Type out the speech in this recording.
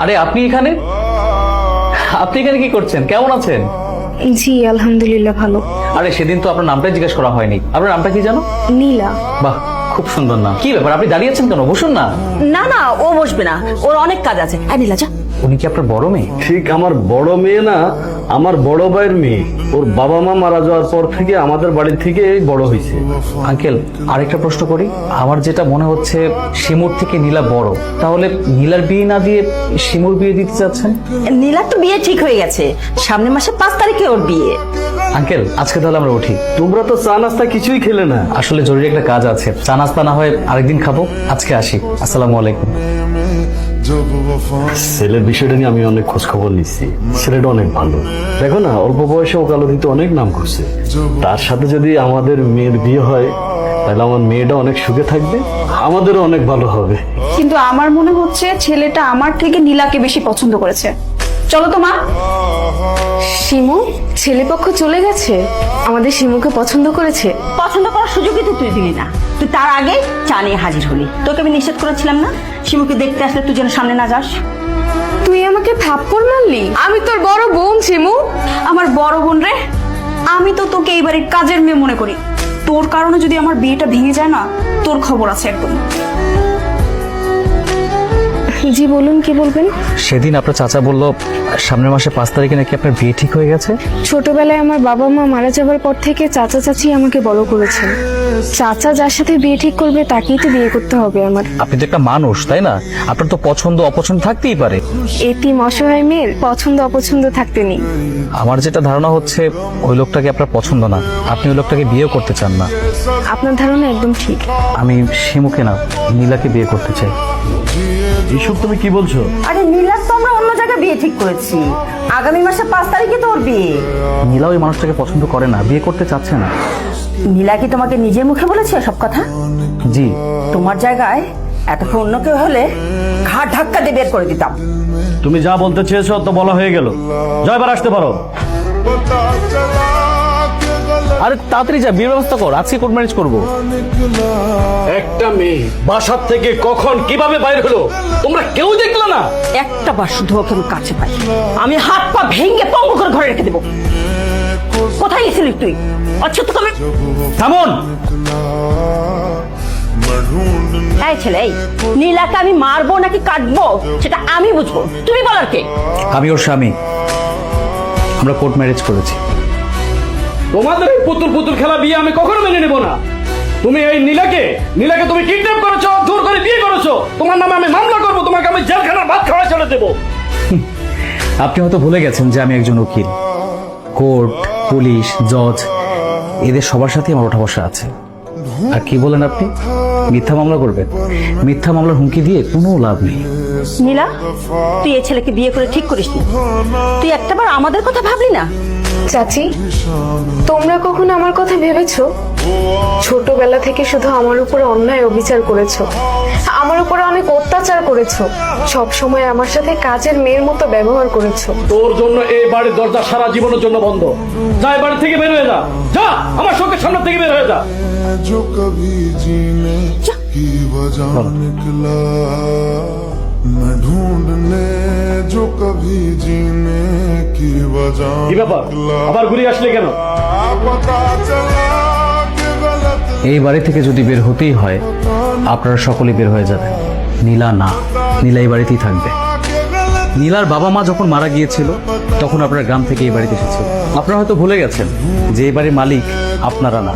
আরে আপনি এখানে কি করছেন? কেমন আছেন? জি আলহামদুলিল্লাহ ভালো। আরে সেদিন তো আপনার নামটাই জিজ্ঞেস করা হয়নি। আপনার নামটা কি জানো? নীলা। বাহ, খুব সুন্দর নাম। কি ব্যাপার, আপনি দাঁড়িয়ে আছেন কেন? বসুন না। না না, ও বসবে না, ওর অনেক কাজ আছে। নীলা যা। উনি কি আপনার বড় মেয়ে? ঠিক আমার বড় মেয়ে না, আমার বড় ভাইয়ের মেয়ে। ওর বাবা মা মারা যাওয়ার পর থেকে আমাদের বাড়ি থেকে বড় হয়েছে। আঙ্কেল, আরেকটা প্রশ্ন করি। আমার যেটা মনে হচ্ছে শিমুর থেকে নীলা বড়, তাহলে নীলার বিয়ে না দিয়ে শিমুর বিয়ে দিতে চাচ্ছেন? নীলার তো বিয়ে ঠিক হয়ে গেছে, সামনের মাসে 5 তারিখে ওর বিয়ে। আঙ্কেল, আজকে তাহলে আমরা উঠি। তোমরা তো চা নাস্তা কিছুই খেলে না। আসলে জরুরি একটা কাজ আছে, চা নাস্তা না হয় আরেকদিন খাবো। আজকে আসি। আসসালামু আলাইকুম। ছেলের বিষয়টা নিয়ে আমি অনেক খোঁজ খবর নিচ্ছি। ছেলেটা অনেক ভালো। দেখো না, অল্প বয়সে ওকালতিতে অনেক নাম করছে। তার সাথে যদি আমাদের মেয়ের বিয়ে হয়, তাহলে আমার মেয়েটা অনেক সুখে থাকবে, আমাদেরও অনেক ভালো হবে। কিন্তু আমার মনে হচ্ছে ছেলেটা আমার থেকে নীলাকে বেশি পছন্দ করেছে। চলো তো মা। শিমু, ছেলেপক্ষ চলে গেছে, আমাদের শিমুকে পছন্দ করেছে। পছন্দ করার সুযোগই তো তুই দিলি না। তুই তার আগে চা নিয়ে হাজির হলি। তোকে আমি নিষেধ করেছিলাম না, শিমুকে দেখতে আসলে তুই যেন সামনে না যাস। তুই আমাকে থাপ্পড় মারলি? আমি তোর বড় বোন শিমু। আমার বড় বোন রে, আমি তো তোকে এই বাড়ির কাজের মেয়ে মনে করি। তোর কারণে যদি আমার বিয়েটা ভেঙে যায় না, তোর খবর আছে একদম। জি বলুন, কি বলবেন? সেদিন আপনার চাচা বলল সামনের মাসে 5 তারিখে নাকি আপনার বিয়ে ঠিক হয়ে গেছে। ছোটবেলায় আমার বাবা মা মারা যাবার পর থেকে চাচা চাচি আমাকে বড় করেছেন। চাচা যার সাথে বিয়ে ঠিক করবে তাকেই তো বিয়ে করতে হবে আমার। আপনি তো একটা মানুষ, তাই না? আপনার তো পছন্দ অপছন্দ থাকতেই পারে। এতিম অসহায় মেয়ের পছন্দ অপছন্দ থাকতে নেই। আমার যেটা ধারণা হচ্ছে ওই লোকটাকে আপনার পছন্দ না, আপনি ওই লোকটাকে বিয়ে করতে চান না। আপনার ধারণা একদম ঠিক। আমি শিমুকে না, নীলাকে বিয়ে করতে চাই। এইসব তুমি কি বলছো? আরে নীলার তো আমরা অন্য জায়গায় বিয়ে ঠিক করেছি। আগামী মাসে 5 তারিখে তো ওর বিয়ে। নীলা ওই মানুষটাকে পছন্দ করে না, বিয়ে করতে চাচ্ছে না। নীলা কি তোমাকে নিজের মুখে বলেছে সব কথা? জি। তোমার জায়গায় এতক্ষণ অন্য কেউ হলে ঘাট ধাক্কা দিয়ে বের করে দিতাম। তুমি যা বলতে চেয়েছো তো বলা হয়ে গেল। জয়বার আসতে পারো। আরে তাড়াতাড়ি যা, বিয়ের ব্যবস্থা কর, আজকে কোর্ট ম্যারেজ করবো। একটা মেয়ে বাসার থেকে কখন কিভাবে বাইরে হলো তোমরা কেউ দেখলে না? একটা বার শুধু ওকে আমি কাছে পাই, আমি হাত পা ভেঙে পঙ্গু করে ঘরে রেখে দেবো। কোথায় গেছিলি তুই? আচ্ছা তোকে আমি থামুন। এই ছেলে, এই নীলাকে আমি মারবো নাকি কাটবো সেটা আমি বুঝবো, তুমি বলার কে? আমি ওর স্বামী, আমরা কোর্ট ম্যারেজ করেছি। তোমাদের এই পুতুল পুতুল খেলা বিয়ে আমি কখনো মেনে নেব না। তুমি এই নীলাকে তুমি কিডন্যাপ করেছো, জোর করে বিয়ে করেছো। তোমার নামে আমি মামলা করবো, তোমাকে আমি জেলখানার ভাত খাওয়া ছেড়ে দেবো। আপনি হয়তো ভুলে গেছেন যে আমি একজন উকিল। কোর্ট, পুলিশ, জজ এদের সবার সাথে আমার ওঠা বসা আছে। আর কি বলেন আপনি? মিথ্যা মামলা করবেন? মিথ্যা মামলার হুমকি দিয়ে কোনো লাভ নেই। নীলা, তুই এই ছেলেকে বিয়ে করে ঠিক করিস নি। তুই একটাবার আমাদের কথা ভাবলি না? চাচি, তোমরা কখনো আমার কথা ভেবেছো? ছোটবেলা থেকে শুধু আমার উপরে অন্যায় অবিচার করেছো, আমার উপরে অনেক অত্যাচার করেছো, সব সময় আমার সাথে কাজের মেয়ের মতো ব্যবহার করেছো। তোর জন্য এই বাড়ির দরজা সারা জীবনের জন্য বন্ধ। যা, এই বাড়ি থেকে বের হয়ে যা। যা, আমার চোখের সামনে থেকে বের হয়ে যা। जो कभी जीने की वजह निकला, मैं ढूंढने जो कभी जीने की वजह কি ব্যাপার, निकला, আবার ঘুরে আসলে কেন? पता चला कि गलत এই বাড়ি থেকে যদি বের হতেই হয়, আপনারা সকলে বের হয়ে যাবেন। নীলা না, নীলা এই বাড়িতেই থাকবে। নীলার বাবা মা যখন মারা গিয়েছিল তখন আপনারা গ্রাম থেকে এই বাড়িতে এসেছিল। আপনারা হয়তো ভুলে গেছেন যে এই বাড়ির মালিক আপনারা না।